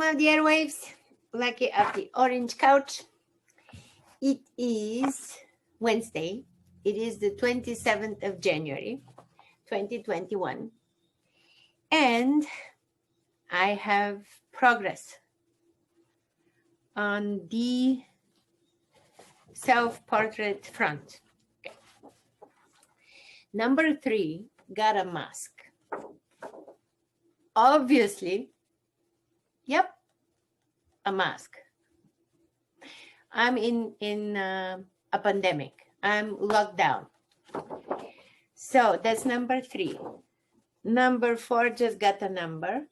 Alma of the Airwaves, Lucky of the Orange Couch. It is Wednesday. It is the 27th of January, 2021. And I have progress on the self-portrait front. Okay. Number 3, got a mask. Obviously, yep, a mask. I'm in a pandemic. I'm locked down. So that's number 3. Number 4 just got a number.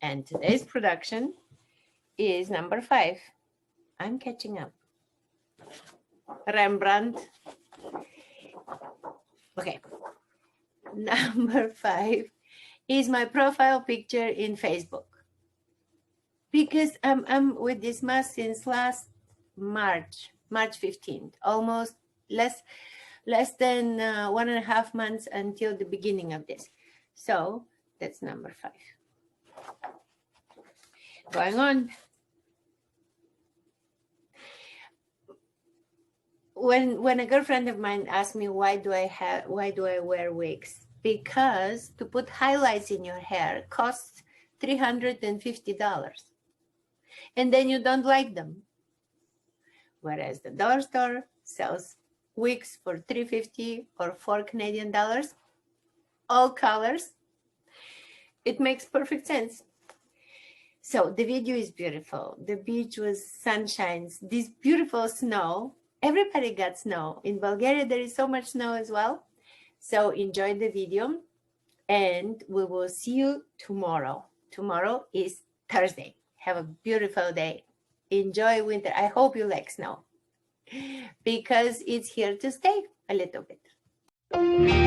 And today's production is number 5. I'm catching up. Rembrandt. Okay. Number 5 is my profile picture in Facebook. Because I'm with this mask since last March 15th, almost less than 1.5 months until the beginning of this. So that's number 5. Going on. When a girlfriend of mine asked me why do I wear wigs, because to put highlights in your hair costs $350, and then you don't like them. Whereas the dollar store sells wigs for $3.50 or $4 Canadian, all colors. It makes perfect sense. So the video is beautiful. The beach was sunshine. This beautiful snow. Everybody got snow. In Bulgaria, there is so much snow as well. So enjoy the video, and we will see you tomorrow. Tomorrow is Thursday. Have a beautiful day. Enjoy winter. I hope you like snow because it's here to stay a little bit.